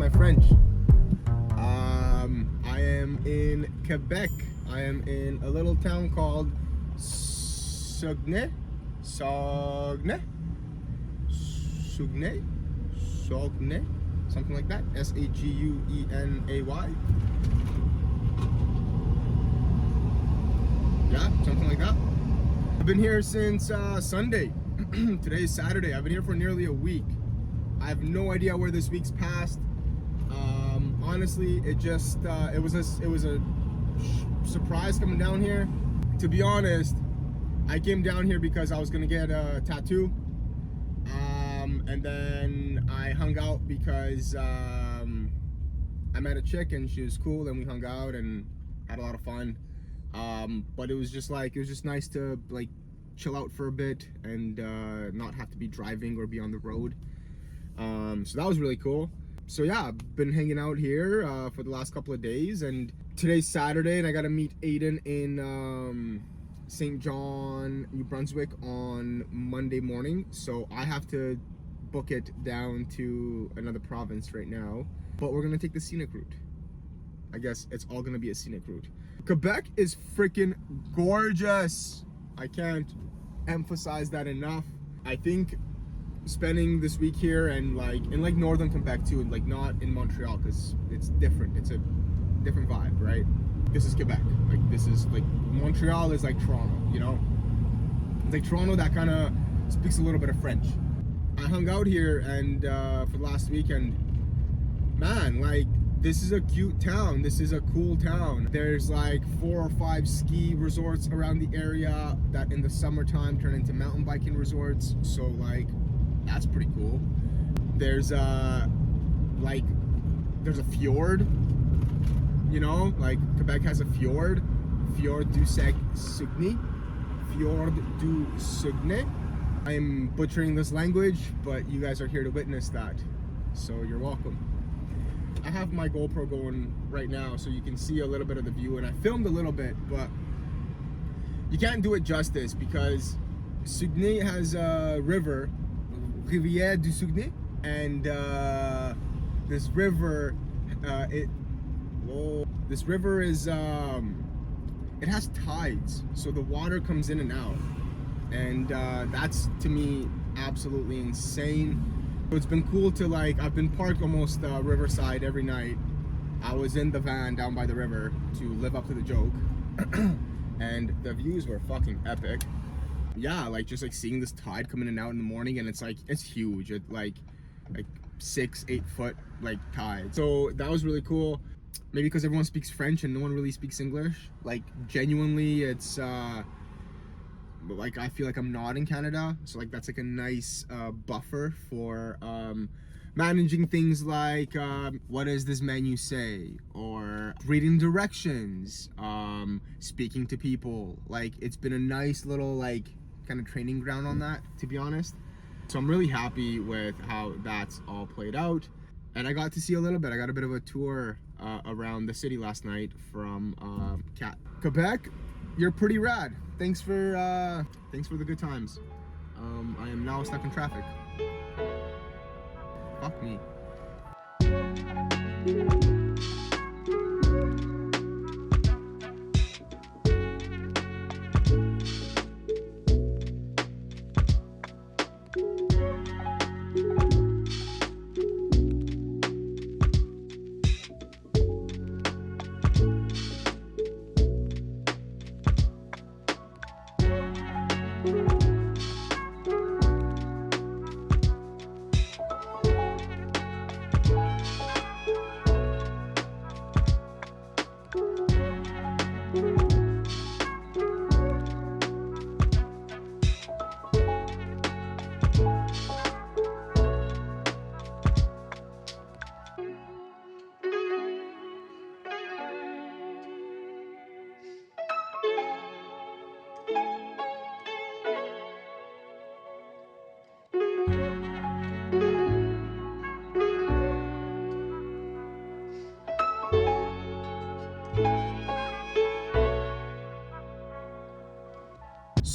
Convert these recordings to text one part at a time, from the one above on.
my French. I am in Quebec. I am in a little town called Saguenay, something like that. Saguenay. Yeah, something like that. I've been here since Sunday. Today's Saturday. I've been here for nearly a week. I have no idea where this week's passed. Honestly, it was a surprise coming down here. To be honest, I came down here because I was gonna get a tattoo, and then I hung out because I met a chick and she was cool, and we hung out and had a lot of fun. But it was just nice to like chill out for a bit and not have to be driving or be on the road. So that was really cool. So yeah, I've been hanging out here for the last couple of days, and today's Saturday and I gotta meet Aiden in St. John, New Brunswick on Monday morning. So I have to book it down to another province right now, but we're gonna take the scenic route. I guess it's all gonna be a scenic route. Quebec is freaking gorgeous. I can't emphasize that enough. I think spending this week here and in northern Quebec too, and like not in Montreal because it's different. It's a different vibe, right? This is Quebec. Like this is like Montreal is like Toronto, you know? It's like Toronto that kind of speaks a little bit of French. I hung out here and for the last weekend, man, like this is a cute town. This is a cool town. There's like 4 or 5 ski resorts around the area that in the summertime turn into mountain biking resorts. So like, that's pretty cool. There's a fjord, you know, like Quebec has a fjord, Fjord-du-Saguneay. Fjord-du-Saguneay. I'm butchering this language, but you guys are here to witness that, so you're welcome. I have my GoPro going right now so you can see a little bit of the view, and I filmed a little bit, but you can't do it justice because Saguenay has a river, Rivière-du-Saguenay, and this river, this river is, it has tides, so the water comes in and out, and that's to me absolutely insane. It's been cool to like, I've been parked almost riverside every night. I was in the van down by the river to live up to the joke, and the views were fucking epic. Yeah, like just like seeing this tide coming in and out in the morning, and it's like, it's huge. It like 6-8 foot like tide. So that was really cool. Maybe because everyone speaks French and no one really speaks English. Like genuinely, it's like I feel like I'm not in Canada, so like that's like a nice buffer for managing things like what does this menu say, or reading directions, speaking to people. Like it's been a nice little like kind of training ground on that, to be honest. So I'm really happy with how that's all played out, and I got to see a little bit. I got a bit of a tour around the city last night from Cat. Quebec, you're pretty rad. Thanks for the good times. I am now stuck in traffic. Fuck me.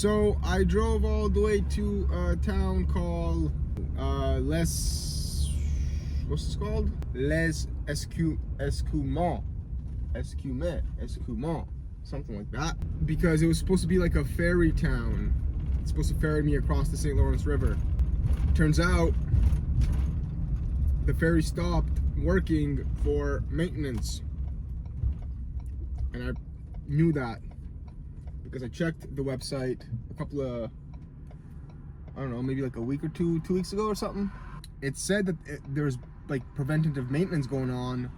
So I drove all the way to a town called what's this called? Les Escumants, something like that. Because it was supposed to be like a ferry town. It's supposed to ferry me across the St. Lawrence River. Turns out the ferry stopped working for maintenance. And I knew that because I checked the website a couple of, I don't know, maybe like a week or 2 weeks ago or something. It said that there's like preventative maintenance going on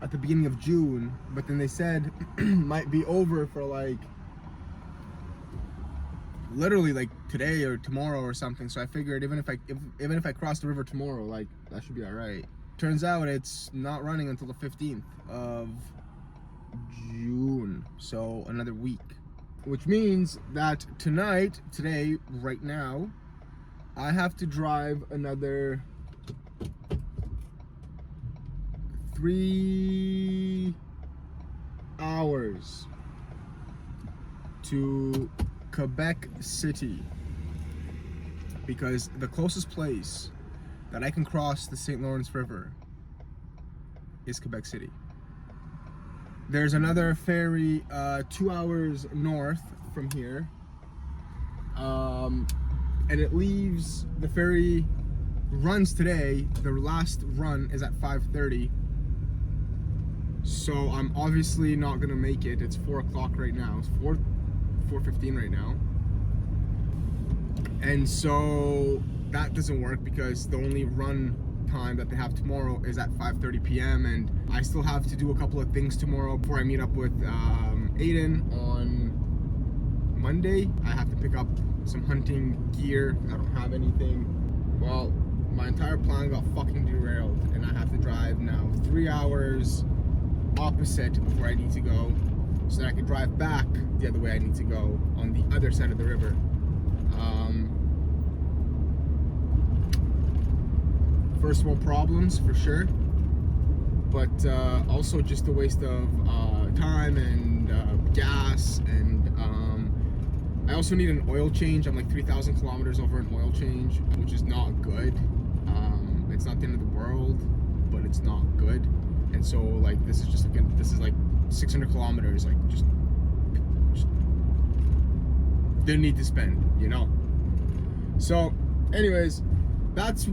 at the beginning of June, but then they said might be over for like literally like today or tomorrow or something. So I figured even if I cross the river tomorrow, like that should be all right. Turns out it's not running until the 15th of June, so another week, which means that today, right now, I have to drive another 3 hours to Quebec City, because the closest place that I can cross the St. Lawrence River is Quebec City. There's another ferry 2 hours north from here, and it leaves, the ferry runs today, the last run is at 5:30, so I'm obviously not gonna make it. It's 4 o'clock right now, it's 4:15 right now, and so that doesn't work because the only run time that they have tomorrow is at 5:30 p.m. and I still have to do a couple of things tomorrow before I meet up with Aiden on Monday. I have to pick up some hunting gear. I don't have anything. Well, my entire plan got fucking derailed and I have to drive now 3 hours opposite of where I need to go so that I can drive back the other way I need to go on the other side of the river. First world problems for sure, but also just a waste of time and gas, and I also need an oil change. I'm like 3,000 kilometers over an oil change, which is not good. It's not the end of the world, but it's not good. And so like this is like 600 kilometers, like just didn't need to spend, you know. So anyways, that's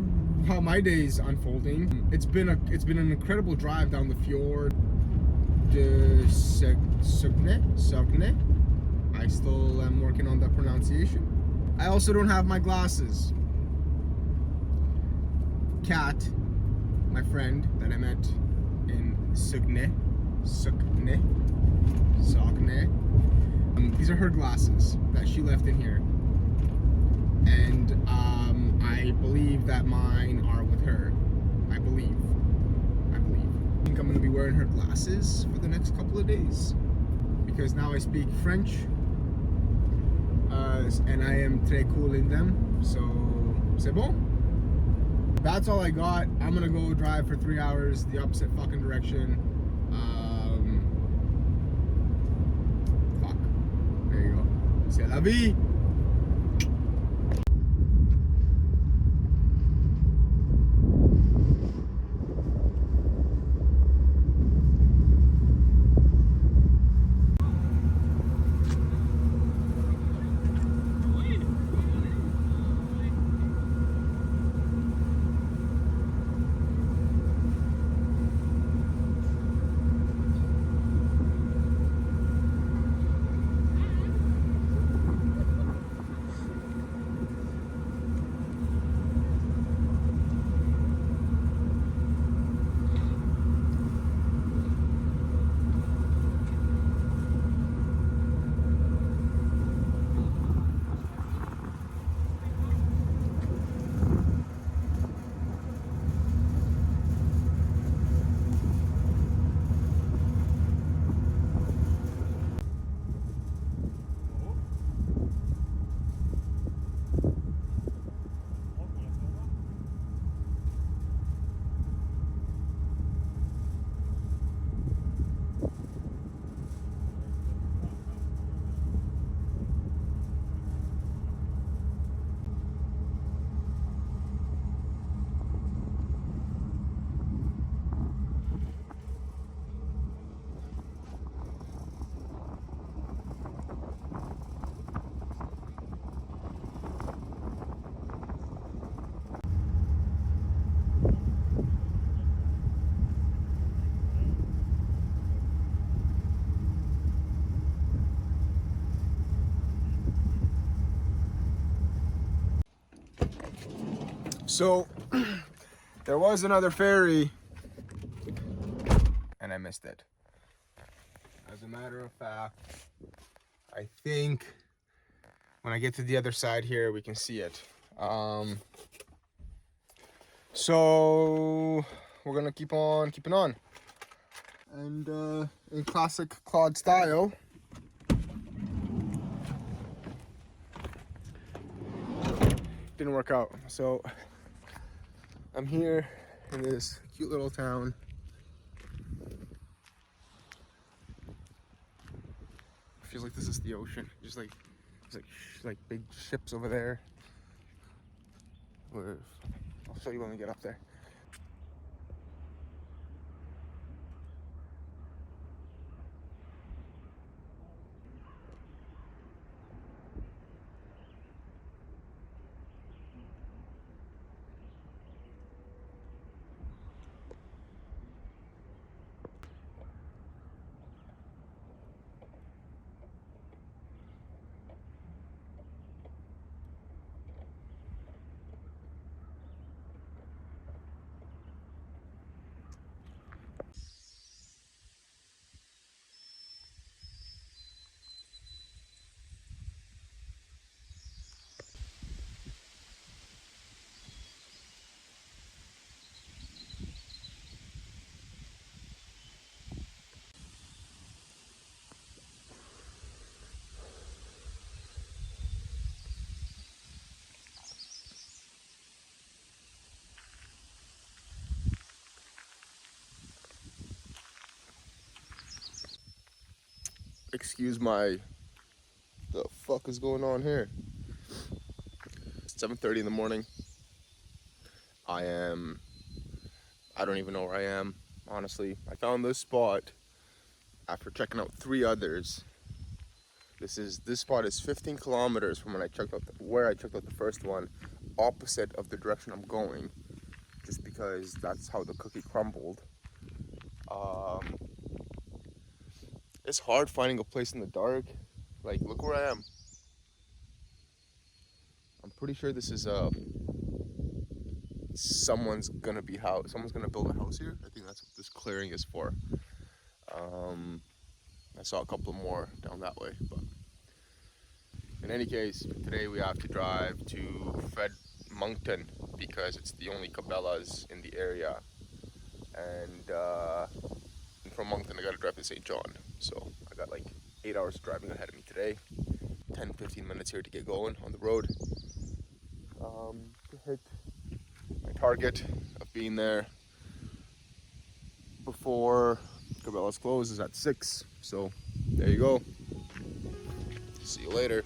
how my day's unfolding. It's been an incredible drive down the Fjord-du-Saguneay. I still am working on the pronunciation. I also don't have my glasses. Kat, my friend that I met in Saguenay. These are her glasses that she left in here, and I believe that mine are with her. I believe. I think I'm gonna be wearing her glasses for the next couple of days because now I speak French, and I am très cool in them. So c'est bon. That's all I got. I'm gonna go drive for 3 hours the opposite fucking direction. Fuck. There you go. C'est la vie. So there was another ferry and I missed it. As a matter of fact, I think when I get to the other side here, we can see it. So we're gonna keep on keeping on. And in classic Claude style, didn't work out. So I'm here in this cute little town. Feels like this is the ocean. Just like there's like big ships over there. I'll show you when we get up there. Excuse my, the fuck is going on here? It's 7:30 in the morning. I don't even know where I am, honestly. I found this spot after checking out 3 others. This spot is 15 kilometers from when I checked out where I checked out the first one, opposite of the direction I'm going, just because that's how the cookie crumbled. It's hard finding a place in the dark. Like, look where I am. I'm pretty sure this is someone's gonna build a house here. I think that's what this clearing is for. I saw a couple more down that way, but in any case, today we have to drive to Moncton because it's the only Cabela's in the area, and from Moncton I gotta drive to St. John. So I got like 8 hours of driving ahead of me today. 10-15 minutes here to get going on the road. To hit my target of being there before Cabela's closes at 6. So there you go. See you later.